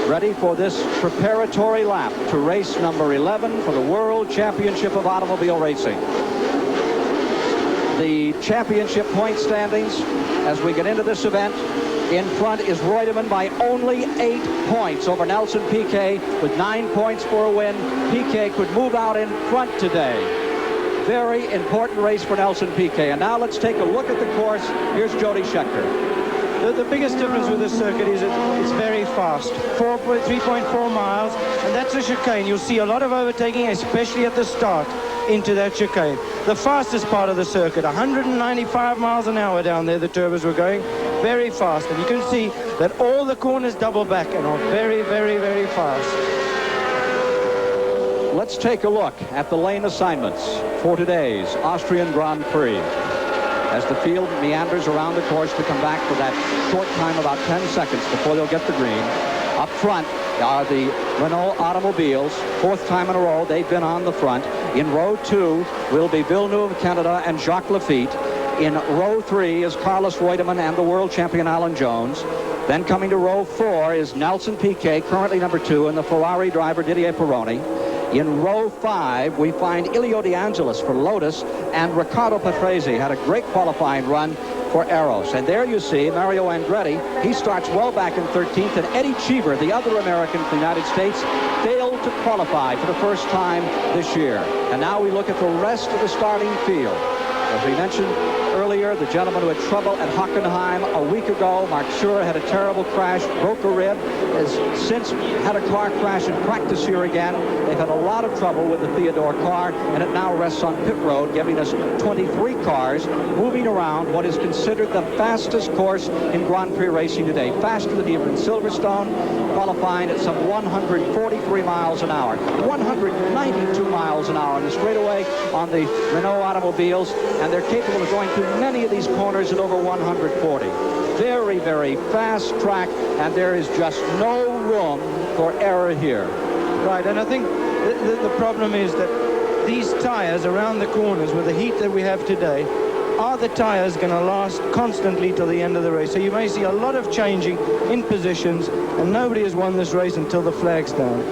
ready for this preparatory lap to race number 11 for the World Championship of Automobile Racing. The championship point standings as we get into this event. In front is Reutemann by only 8 points over Nelson Piquet with 9 points for a win. Piquet could move out in front today. Very important race for Nelson Piquet. And now let's take a look at the course. Here's Jody Scheckter. The biggest difference with this circuit is it's very fast, 3.4 miles, and that's a chicane. You'll see a lot of overtaking, especially at the start into that chicane. The fastest part of the circuit, 195 miles an hour down there, the turbos were going very fast. And you can see that all the corners double back and are very, very, very fast. Let's take a look at the lane assignments for today's Austrian Grand Prix. As the field meanders around the course to come back for that short time, about 10 seconds before they'll get the green. Up front are the Renault automobiles. 4th time in a row they've been on the front. In row 2 will be Villeneuve, Canada, and Jacques Lafitte. In row 3 is Carlos Reutemann and the world champion Alan Jones. Then coming to row 4 is Nelson Piquet, currently number 2, and the Ferrari driver Didier Pironi. In row 5, we find Ilio De Angelis for Lotus, and Riccardo Patrese had a great qualifying run for Arrows. And there you see Mario Andretti. He starts well back in 13th, and Eddie Cheever, the other American from the United States, failed to qualify for the first time this year. And now we look at the rest of the starting field. As we mentioned earlier, the gentleman who had trouble at Hockenheim a week ago, Mark Surer, had a terrible crash, broke a rib, has since had a car crash in practice here again. They've had a lot of trouble with the Theodore car, and it now rests on pit road, giving us 23 cars moving around what is considered the fastest course in Grand Prix racing today. Faster than even Silverstone, qualifying at some 143 miles an hour, 192 miles an hour on the straightaway on the Renault automobiles, and they're capable of going through many of these corners at over 140. Very, very fast track, and there is just no room for error here. Right, and I think the problem is that these tires around the corners with the heat that we have today, are the tires going to last constantly till the end of the race? So you may see a lot of changing in positions, and nobody has won this race until the flag's down.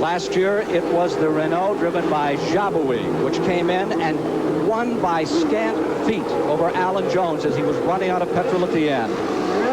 Last year, it was the Renault driven by Jabouille, which came in and won by scant feet over Alan Jones as he was running out of petrol at the end.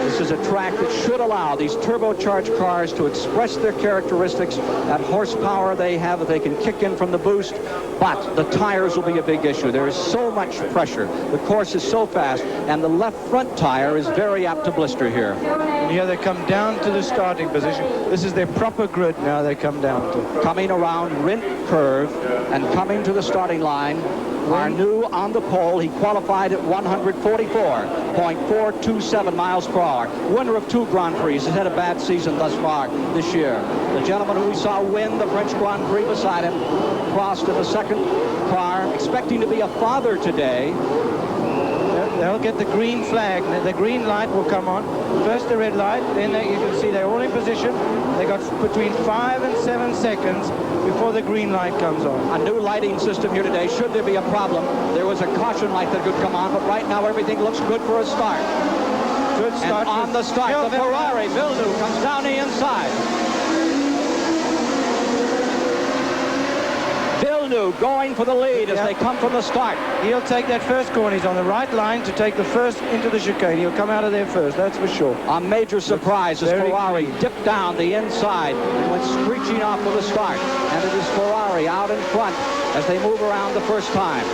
This is a track that should allow these turbocharged cars to express their characteristics, that horsepower they have that they can kick in from the boost, but the tires will be a big issue. There is so much pressure. The course is so fast, and the left front tire is very apt to blister here. And here they come down to the starting position. This is their proper grid now they come down to. Coming around Rindt Curve and coming to the starting line, our new on the pole. He qualified at 144.427 miles per hour. Winner of 2 Grand Prix. Has had a bad season thus far this year. The gentleman who we saw win the French Grand Prix beside him crossed in the second car, expecting to be a father today. They'll get the green flag. The green light will come on. First the red light, then you can see they're all in position. They got between 5 and 7 seconds before the green light comes on. A new lighting system here today. Should there be a problem, there was a caution light that could come on, but right now everything looks good for a start. Good start. And on the start, the Ferrari, Villeneuve comes down the inside. Villeneuve going for the lead as they come from the start. He'll take that first corner. He's on the right line to take the first into the chicane. He'll come out of there first, that's for sure. A major surprise as Ferrari dipped down the inside and went screeching off for the start. And it is Ferrari out in front as they move around the first time.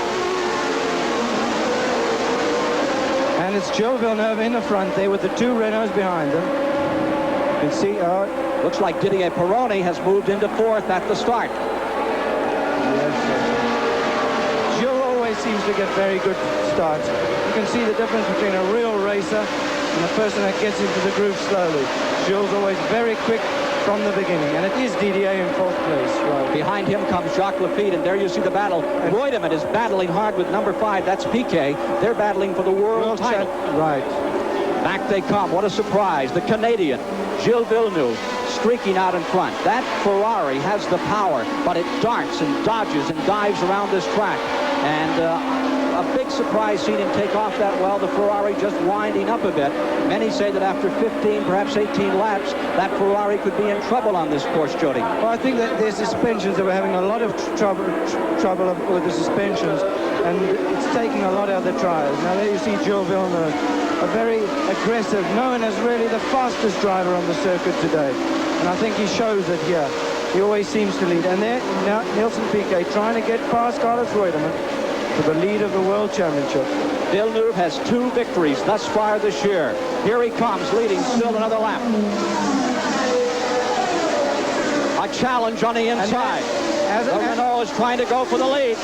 And it's Gilles Villeneuve in the front there with the 2 Renaults behind them. You can see, looks like Didier Pironi has moved into 4th at the start. Seems to get very good starts. You can see the difference between a real racer and a person that gets into the groove slowly. Gilles always very quick from the beginning, and it is Didier in 4th place. Right. Behind him comes Jacques Lafitte, and there you see the battle. Reutemann is battling hard with number 5. That's Piquet. They're battling for the world title. Right. Back they come. What a surprise. The Canadian, Gilles Villeneuve, streaking out in front. That Ferrari has the power, but it darts and dodges and dives around this track. And a big surprise seeing him take off that well. The Ferrari just winding up a bit. Many say that after 15, perhaps 18 laps, that Ferrari could be in trouble on this course, Jody. Well, I think that their suspensions, they were having a lot of trouble with the suspensions, and it's taking a lot out of the trials. Now there you see Joe Villeneuve, a very aggressive, known as really the fastest driver on the circuit today. And I think he shows it here. He always seems to lead. And there, now Nelson Piquet trying to get past Carlos Reutemann for the lead of the World Championship. Villeneuve has 2 victories thus far this year. Here he comes, leading still another lap. A challenge on the inside. Renault is trying to go for the lead.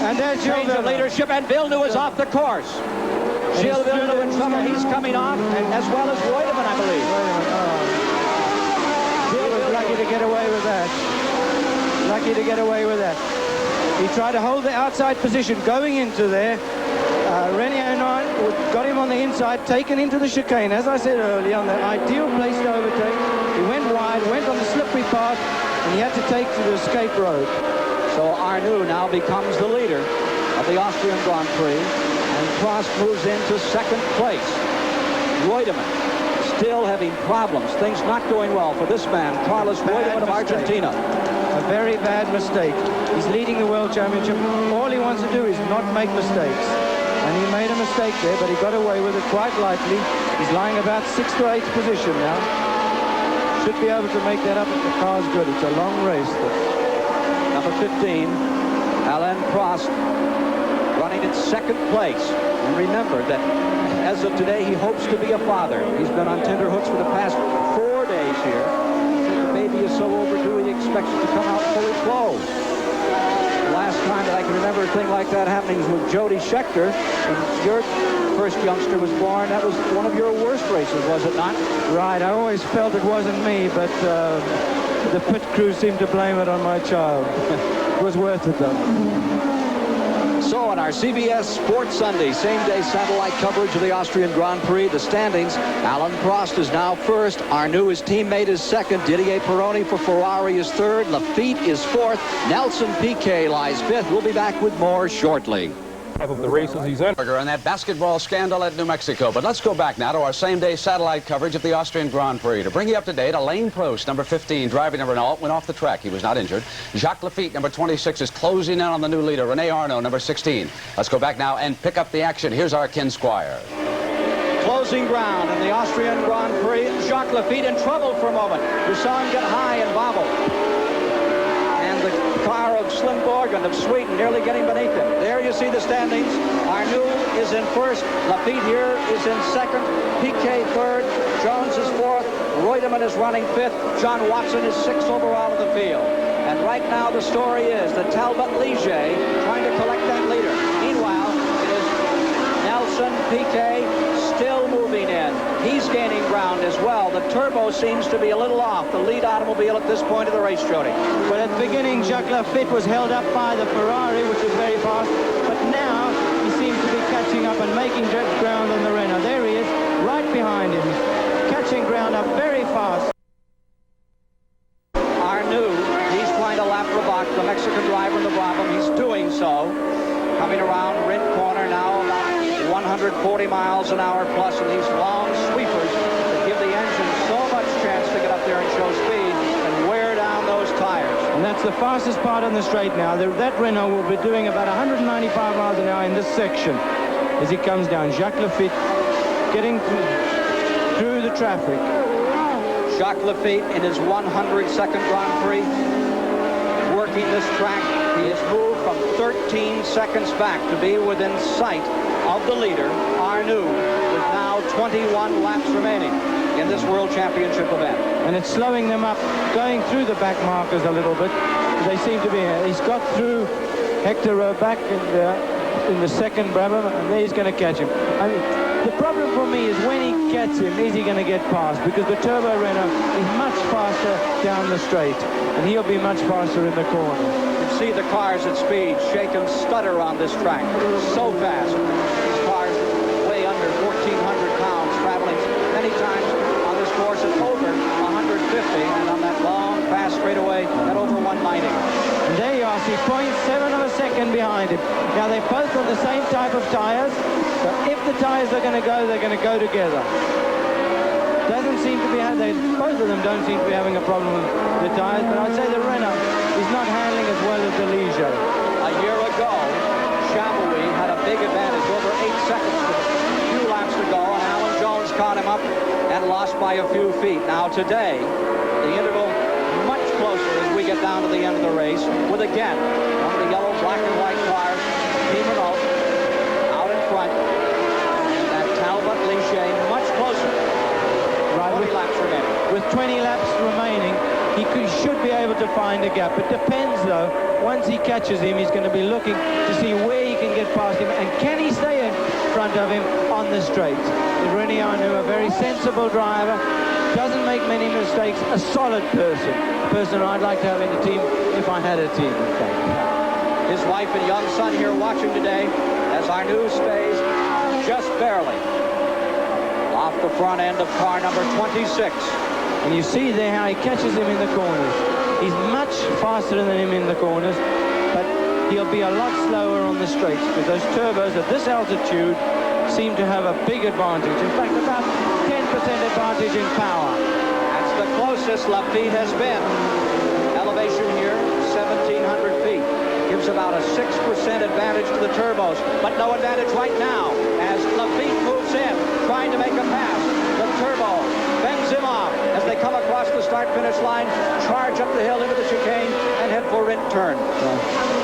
And there's Change of leadership, and Villeneuve is off the course. Gilles Villeneuve in trouble. He's coming off, and as well as Reutemann, I believe. He was lucky to get away with that. Lucky to get away with that. He tried to hold the outside position going into there. Renier got him on the inside, taken into the chicane, as I said earlier, on the ideal place to overtake. He went wide, went on the slippery path, and he had to take to the escape road. So Arnoux now becomes the leader of the Austrian Grand Prix, and Prost moves into second place. Reutemann still having problems. Things not going well for this man, Carlos Reutemann of Argentina. A very bad mistake. He's leading the World Championship. All he wants to do is not make mistakes. And he made a mistake there, but he got away with it quite lightly. He's lying about 6th to 8th position now. Should be able to make that up if the car's good. It's a long race. Number 15, Alain Prost, running in second place. And remember that as of today, he hopes to be a father. He's been on tenterhooks for the past 4 days here. The baby is so overdue, he expects it to come out fully clothed. The last time that I can remember a thing like that happening was with Jody Scheckter. When your first youngster was born, that was one of your worst races, was it not? Right, I always felt it wasn't me, but the pit crew seemed to blame it on my child. It was worth it, though. So on our CBS Sports Sunday, same-day satellite coverage of the Austrian Grand Prix, the standings, Alain Prost is now first. Arnoux, his teammate, is second. Didier Pironi for Ferrari is third. Lafitte is fourth. Nelson Piquet lies fifth. We'll be back with more shortly. Of the races he's in. And that basketball scandal at New Mexico. But let's go back now to our same-day satellite coverage of the Austrian Grand Prix. To bring you up to date, Alain Prost, number 15, driving a Renault, went off the track. He was not injured. Jacques Lafitte, number 26, is closing in on the new leader, René Arnoux, number 16. Let's go back now and pick up the action. Here's our Ken Squire. Closing ground in the Austrian Grand Prix. Jacques Lafitte in trouble for a moment. We saw him get high and bobble. And the car of Slim Borgen of Sweden nearly getting beneath him. There you see the standings. Arnoux is in first. Lafitte here is in second. Piquet third. Jones is fourth. Reutemann is running fifth. John Watson is sixth overall in the field. And right now the story is that Talbot Ligier trying to collect that leader. Meanwhile, it is Nelson Piquet still moving in. He's gaining ground as well. The turbo seems to be a little off. The lead automobile at this point of the race, Jody. But at the beginning, Jacques Lafitte was held up by the Ferrari, which was very fast. But now he seems to be catching up and making ground on the Renault. There he is, right behind him, catching ground up very fast. Arnoux, he's trying to lap Rabat, the Mexican driver in the Brabham. He's doing so. Coming around Rin Corner now, about 140 miles an hour plus, and these long sweepers that give the engine so much chance to get up there and show speed and wear down those tires. And that's the fastest part on the straight now. That Renault will be doing about 195 miles an hour in this section as he comes down. Jacques Lafitte getting through the traffic. Jacques Lafitte in his 102nd Grand Prix working this track. He has moved from 13 seconds back to be within sight of the leader, Arnoux, with now 21 laps remaining in this World Championship event. And it's slowing them up, going through the back markers a little bit. They seem to be, he's got through Hector Roback in the second Brabham, and there he's going to catch him. I mean, the problem for me is when he gets him, is he going to get past? Because the Turbo Renault is much faster down the straight, and he'll be much faster in the corner. You see the cars at speed shake and stutter on this track. So fast. These cars weigh under 1,400 pounds, traveling many times on this course at over 150, and on that long, fast straightaway at over 190. And there you are, see 0.7 of a second second behind him. Now, they're both on the same type of tyres, so if the tyres are going to go, they're going to go together. Doesn't seem to be, both of them don't seem to be having a problem with the tyres, but I'd say the Renault is not handling as well as the Ligier. A year ago, Chamonix had a big advantage, over 8 seconds with a few laps to go, and Alan Jones caught him up and lost by a few feet. Now today, the interval much closer as we get down to the end of the race, with again, one of the yellow, black and white cars, Team Renault, out in front, and that Talbot Ligier much closer. Right, 20 laps remaining. With 20 laps remaining, he should be able to find a gap. It depends, though. Once he catches him, he's going to be looking to see where he can get past him, and can he stay in front of him on the straights. René Arnoux, a very sensible driver, doesn't make many mistakes, a solid person I'd like to have in the team if I had a team, in fact. His wife and young son here watching today as Arnoux stays just barely off the front end of car number 26. And you see there how he catches him in the corners. He's much faster than him in the corners, but he'll be a lot slower on the straights, because those turbos at this altitude seem to have a big advantage. In fact, about 10% advantage in power. That's the closest Lafitte has been. Elevation here, 1,700 feet. Gives about a 6% advantage to the turbos, but no advantage right now as Lafitte moves in, trying to make a pass. The turbo bends him off as they come across the start-finish line, charge up the hill into the chicane, and head for Rindt turn.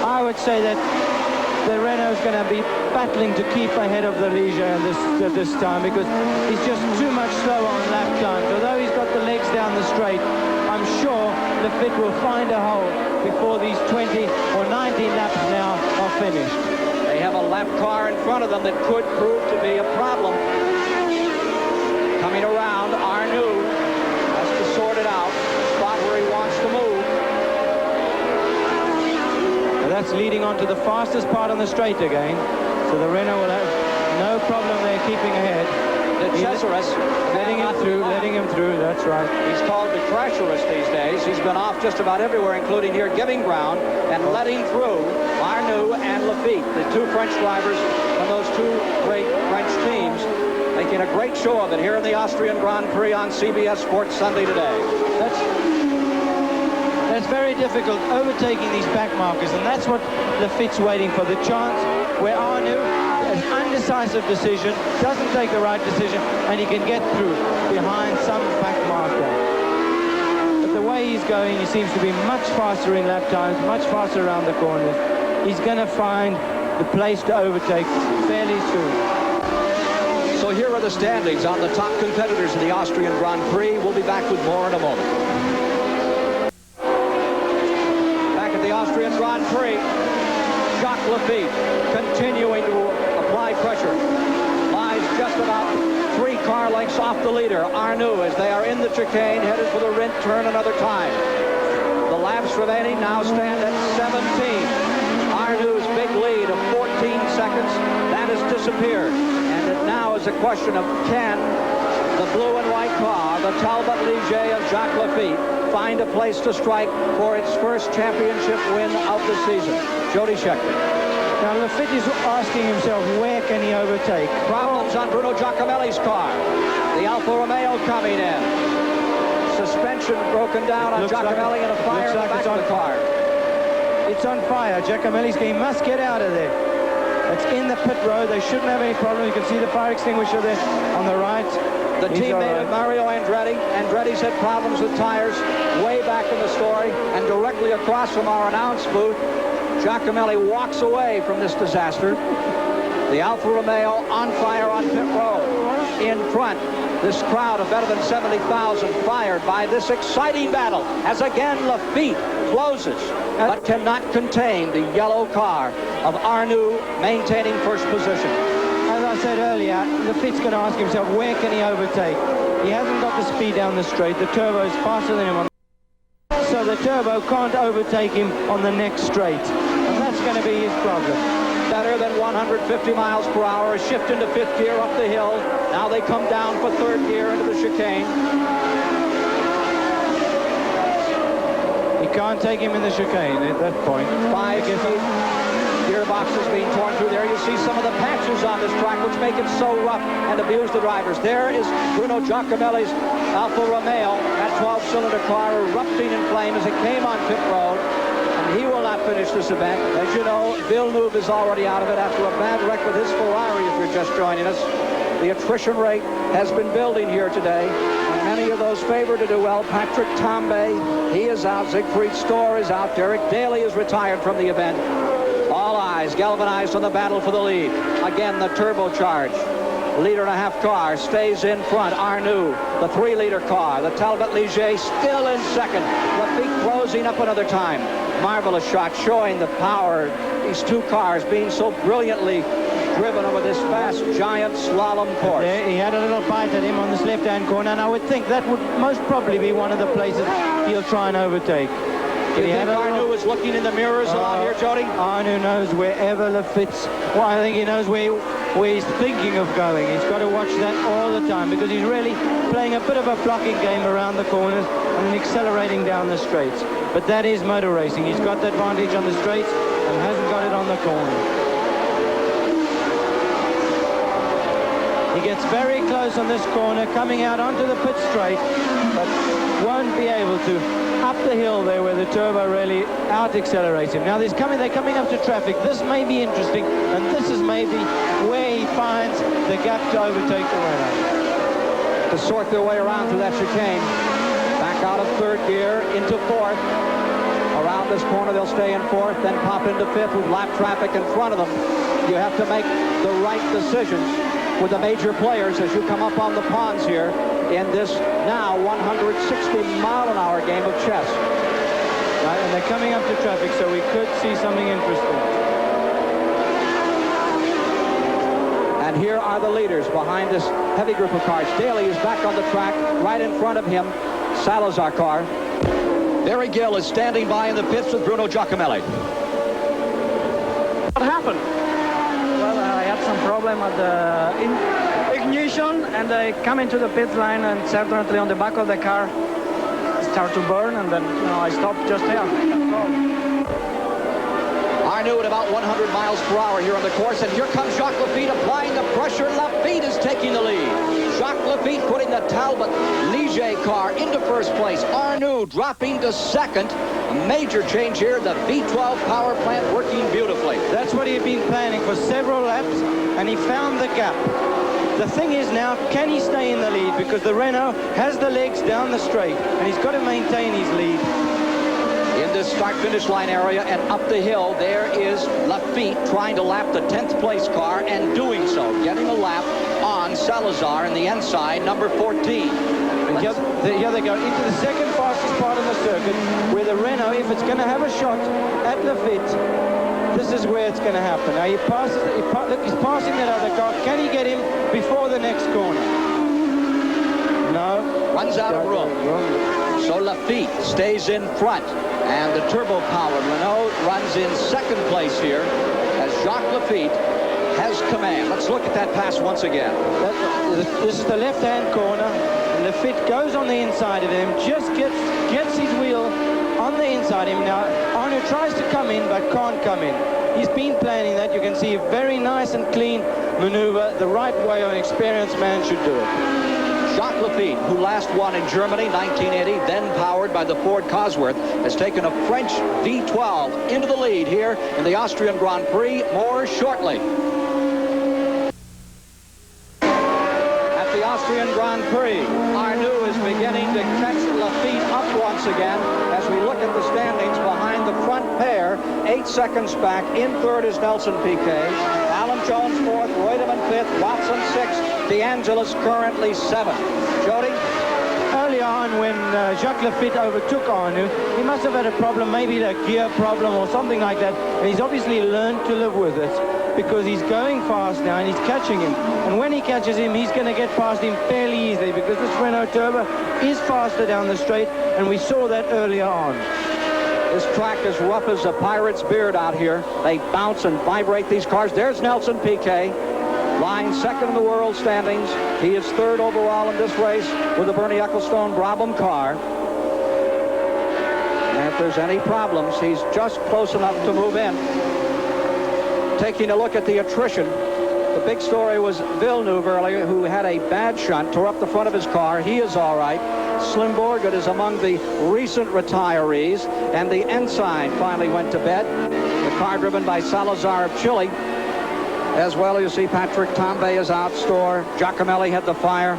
I would say that the Renault's going to be battling to keep ahead of the Ligier at this time, because he's just too much slower on lap times. Although he's got the legs down the straight, I'm sure Lafitte will find a hole before these 20 or 19 laps now are finished. They have a lap car in front of them that could prove to be a problem. Coming around, Arnoux has to sort it out, spot where he wants to move. Now that's leading on to the fastest part on the straight again, so the Renault will have no problem there keeping ahead. The Cesaris letting him through, that's right. He's called the Crasherist these days. He's been off just about everywhere, including here, giving ground and letting through Arnoux and Lafitte, the two French drivers from those two great French teams, making a great show of it here in the Austrian Grand Prix on CBS Sports Sunday today. That's very difficult, overtaking these back markers, and that's what Lafitte's waiting for, the chance where Arnoux, an undecisive decision, doesn't take the right decision, and he can get through behind some back marker. But the way he's going, he seems to be much faster in lap times, much faster around the corners. He's going to find the place to overtake fairly soon. So here are the standings on the top competitors in the Austrian Grand Prix. We'll be back with more in a moment. Back at the Austrian Grand Prix, Jacques Lafitte continuing to apply pressure. Lies just about 3 car lengths off the leader, Arnoux, as they are in the chicane, headed for the Rindt turn another time. The laps remaining now stand at 17. Arnoux's big lead of 14 seconds, that has disappeared. And it now is a question of can the blue and white car, the Talbot Ligier of Jacques Lafitte, find a place to strike for its first championship win of the season. Jody Scheckter. Now Lafitte is asking himself, where can he overtake? Problems on Bruno Giacomelli's car. The Alfa Romeo coming in. Suspension broken down on Giacomelli and a fire in the back of the car. It's on fire. Giacomelli's he must get out of there. It's in the pit road. They shouldn't have any problem. You can see the fire extinguisher there on the right. The teammate of Mario Andretti. Andretti's had problems with tires way back in the story, and directly across from our announce booth, Giacomelli walks away from this disaster. The Alfa Romeo on fire on pit road. In front, this crowd of better than 70,000 fired by this exciting battle as again Lafitte closes, but cannot contain the yellow car of Arnoux maintaining first position. As I said earlier, Lafitte's going to ask himself, where can he overtake? He hasn't got the speed down the straight. The turbo is faster than him, so the turbo can't overtake him on the next straight. And that's going to be his problem. Better than 150 miles per hour, a shift into 5th gear up the hill. Now they come down for 3rd gear into the chicane. He can't take him in the chicane at that point. 5 feet. Gearboxes being torn through there. You see some of the patches on this track which make it so rough and abuse the drivers. There is Bruno Giacomelli's Alfa Romeo, that 12-cylinder car erupting in flame as it came on pit road. And he will not finish this event. As you know, Villeneuve is already out of it after a bad wreck with his Ferrari, if you're just joining us. The attrition rate has been building here today. And many of those favored to do well. Patrick Tambay, he is out. Siegfried Storr is out. Derek Daly is retired from the event. All eyes galvanized on the battle for the lead. Again, the turbocharged leader-and-a-half car stays in front. Arnoux, the 3-liter car. The Talbot Ligier still in second. Lafitte closing up another time. Marvelous shot showing the power. These two cars being so brilliantly driven over this fast, giant slalom course. There, he had a little bite at him on this left-hand corner, and I would think that would most probably be one of the places he'll try and overtake. Do you think Arnoux is looking in the mirrors a lot here, Jody? Arnoux knows wherever Lafitte's... Well, I think he knows where he's thinking of going. He's got to watch that all the time because he's really playing a bit of a blocking game around the corners and accelerating down the straights. But that is motor racing. He's got the advantage on the straights and hasn't got it on the corner. He gets very close on this corner, coming out onto the pit straight, but won't be able to. Up the hill there where the turbo really out-accelerates him. Now they're coming up to traffic. This may be interesting, and this is maybe where he finds the gap to overtake the Renault. To sort their way around through that chicane. Back out of third gear into fourth. Around this corner they'll stay in fourth, then pop into fifth with lap traffic in front of them. You have to make the right decisions with the major players as you come up on the ponds here in this now 160-mile-an-hour game of chess. Right, and they're coming up to traffic, so we could see something interesting. And here are the leaders behind this heavy group of cars. Daly is back on the track, right in front of him, Salazar car. Barry Gill is standing by in the pits with Bruno Giacomelli. What happened? Well, I had some problem at the ignition, and I come into the pit line, and certainly on the back of the car start to burn, and then I stopped just there. Arnoux at about 100 miles per hour here on the course, and here comes Jacques Lafitte applying the pressure. Lafitte is taking the lead. Jacques Lafitte putting the Talbot Ligier car into first place. Arnoux dropping to second. A major change here. The V12 power plant working beautifully. That's what he'd been planning for several laps, and he found the gap. The thing is now, can he stay in the lead? Because the Renault has the legs down the straight, and he's got to maintain his lead. In this start-finish line area and up the hill, there is Lafitte trying to lap the 10th place car and doing so, getting a lap on Salazar in the inside, number 14. And here they go into the second fastest part of the circuit, where the Renault, if it's going to have a shot at Lafitte, this is where it's going to happen. Now he passes, look, he's passing that other car. Can he get him before the next corner? No. Runs out of room. So Lafitte stays in front. And the turbo-powered Renault runs in second place here as Jacques Lafitte has command. Let's look at that pass once again. This is the left-hand corner. And Lafitte goes on the inside of him, just gets his wheel on the inside of him. Now, Arnoux tries to come in, but can't come in. He's been planning that. You can see a very nice and clean maneuver, the right way an experienced man should do it. Jacques Lafitte, who last won in Germany, 1980, then powered by the Ford Cosworth, has taken a French V12 into the lead here in the Austrian Grand Prix. More shortly. At the Austrian Grand Prix, Arnoux is beginning to catch Lafitte up once again as we look at the standings behind the front pair. 8 seconds back. In third is Nelson Piquet. Alan Jones fourth, Reutemann fifth, Watson sixth, DeAngelis currently seventh. Jody? Early on when Jacques Lafitte overtook Arnoux, he must have had a problem, maybe a gear problem or something like that, and he's obviously learned to live with it because he's going fast now and he's catching him. And when he catches him, he's going to get past him fairly easily because this Renault Turbo is faster down the straight, and we saw that earlier on. This track is rough as a pirate's beard out here. They bounce and vibrate these cars. There's Nelson Piquet, lying second in the world standings. He is third overall in this race with the Bernie Ecclestone Brabham car. And if there's any problems, he's just close enough to move in. taking a look at the attrition. The big story was Villeneuve earlier, who had a bad shunt, tore up the front of his car. He is all right. Slim Borgert is among the recent retirees, and the Ensign finally went to bed. The car driven by Salazar of Chile. As well, you see Patrick Tambay is out. Store. Giacomelli had the fire.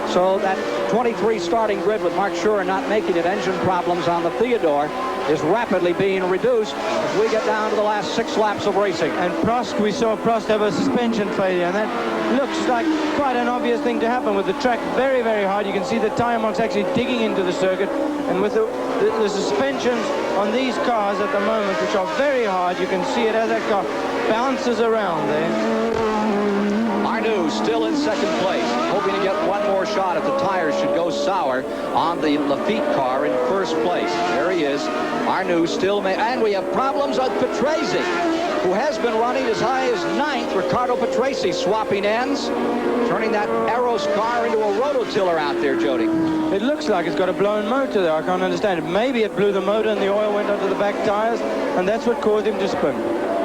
So that 23 starting grid with Mark Schurrer not making it, engine problems on the Theodore, is rapidly being reduced as we get down to the last 6 laps of racing. And Prost, we saw Prost have a suspension failure, and that looks like quite an obvious thing to happen with the track very, very hard. You can see the tire marks actually digging into the circuit, and with the suspensions on these cars at the moment, which are very hard, you can see it as that car bounces around there. Arnoux still in second place, hoping to get one more shot if the tires should go sour on the Lafitte car in first place. There he is. Arnoux still and we have problems with Patrese, who has been running as high as 9th. Ricardo Patrese swapping ends, turning that Arrows car into a rototiller out there, Jody. It looks like it's got a blown motor there. I can't understand it. Maybe it blew the motor and the oil went onto the back tires, and that's what caused him to spin.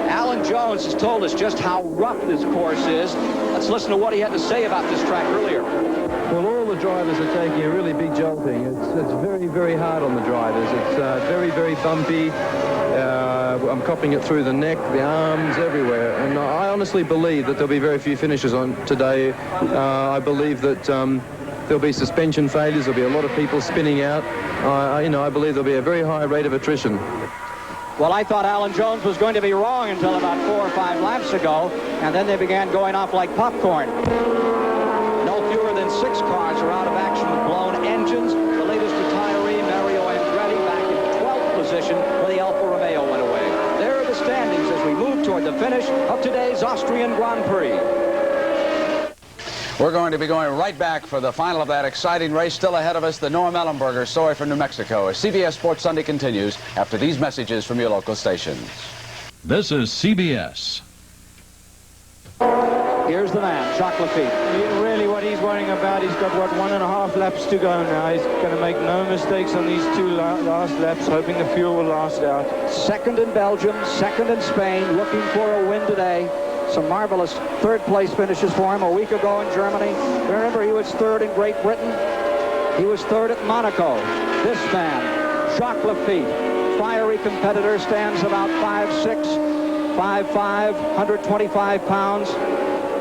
Alan Jones has told us just how rough this course is. Let's listen to what he had to say about this track earlier. Well, all the drivers are taking a really big jolting. It's very, very hard on the drivers. It's very, very bumpy. I'm copping it through the neck, the arms, everywhere. And I honestly believe that there'll be very few finishes on today. I believe that there'll be suspension failures. There'll be a lot of people spinning out. I believe there'll be a very high rate of attrition. Well, I thought Alan Jones was going to be wrong until about 4 or 5 laps ago, and then they began going off like popcorn. No fewer than 6 cars are out of action with blown engines. The latest retiree, Mario Andretti, back in 12th position where the Alfa Romeo went away. There are the standings as we move toward the finish of today's Austrian Grand Prix. We're going to be going right back for the final of that exciting race. Still ahead of us, the Norm Ellenberger story from New Mexico as CBS Sports Sunday continues after these messages from your local stations. This is CBS. Here's the man, Jacques Lafitte. Really what he's worrying about, he's got, 1.5 laps to go now. He's going to make no mistakes on these 2 last laps, hoping the fuel will last out. Second in Belgium, second in Spain, looking for a win today. Some marvelous third-place finishes for him a week ago in Germany. Remember, he was 3rd in Great Britain. He was 3rd at Monaco. This man, Jacques Lafitte, fiery competitor, stands about 5'6", 5'5", 125 pounds.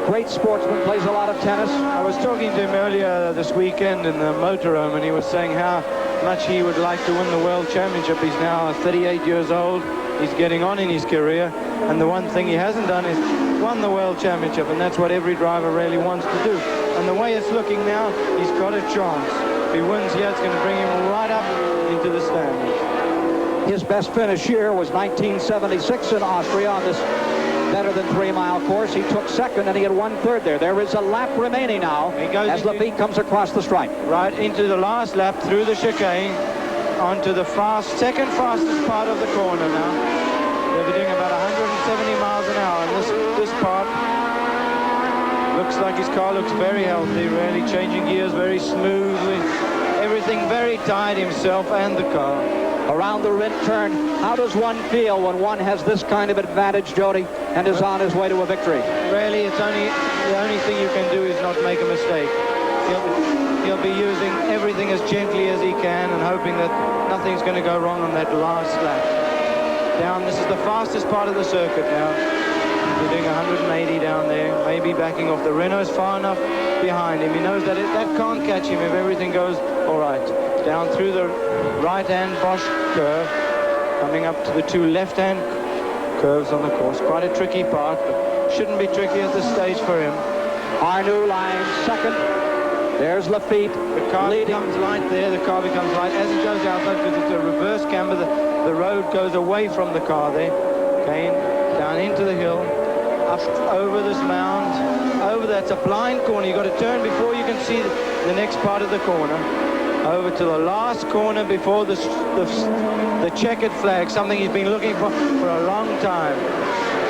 Great sportsman, plays a lot of tennis. I was talking to him earlier this weekend in the motorhome, and he was saying how much he would like to win the World Championship. He's now 38 years old. He's getting on in his career, and the one thing he hasn't done is won the World Championship, and that's what every driver really wants to do. And the way it's looking now, he's got a chance. If he wins here, it's going to bring him right up into the standings. His best finish here was 1976 in Austria on this better than 3-mile course. He took second, and he had 1/3 there. There is a lap remaining now as Lafitte comes across the stripe. Right into the last lap through the chicane, onto the second fastest part of the corner now. They'll be doing about 170 miles an hour, and this part looks like his car looks very healthy, really changing gears very smoothly. Everything very tight, himself and the car. Around the rim turn, how does one feel when one has this kind of advantage, Jody, and is on his way to a victory? Really, the only thing you can do is not make a mistake. He'll be using everything as gently as he can and hoping that nothing's going to go wrong on that last lap. This is the fastest part of the circuit now. They're doing 180 down there, maybe backing off. The Renault's far enough behind him. He knows that that can't catch him if everything goes all right. Down through the right-hand Bosch curve, coming up to the 2 left-hand curves on the course. Quite a tricky part, but shouldn't be tricky at this stage for him. Arnoux lying second. There's Lafitte. The car becomes light there. The car becomes light as it goes out because it's a reverse camber. The road goes away from the car there. Okay, down into the hill, up over this mound, over that's a blind corner. You've got to turn before you can see the next part of the corner. Over to the last corner before the checkered flag, something he's been looking for a long time.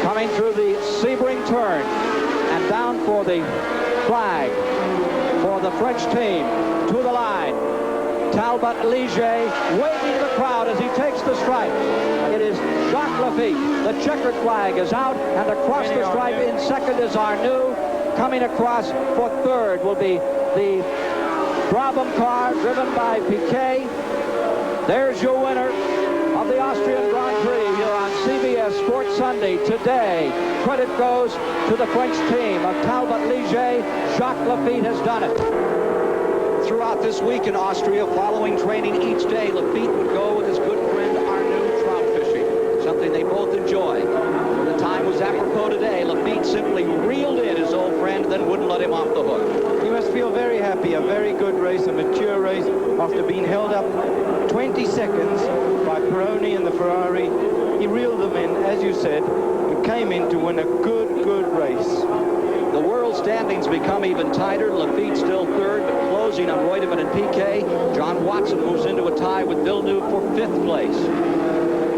Coming through the Sebring turn and down for the flag for the French team to the line. Talbot Ligier waving the crowd as he takes the stripe. It is Jacques Lafitte. The checkered flag is out, and across the stripe in second is Arnoux. Coming across for third will be the Brabham car driven by Piquet. There's your winner of the Austrian Grand Prix here on CBS Sports Sunday today. Credit goes to the French team of Talbot Ligier. Jacques Lafitte has done it. Throughout this week in Austria, following training each day, Lafitte would go with his good friend Arnoux trout fishing, something they both enjoy. When the time was apropos today, Lafitte simply reeled in his old friend, then wouldn't let him off the hook. He must feel very happy. A very good race, a mature race, after being held up 20 seconds by Peroni and the Ferrari. He reeled them in, as you said, and came in to win a good race. The world standings become even tighter. Lafitte still third, but closing on Reutemann and Piquet. John Watson moves into a tie with Villeneuve for 5th place.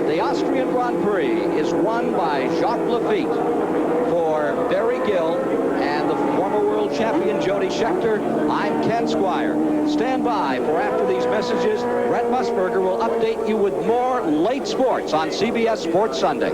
The Austrian Grand Prix is won by Jacques Lafitte. For Barry Gill and the former world champion Jody Scheckter, I'm Ken Squire. Stand by for after these messages. Brett Musburger will update you with more late sports on CBS Sports Sunday.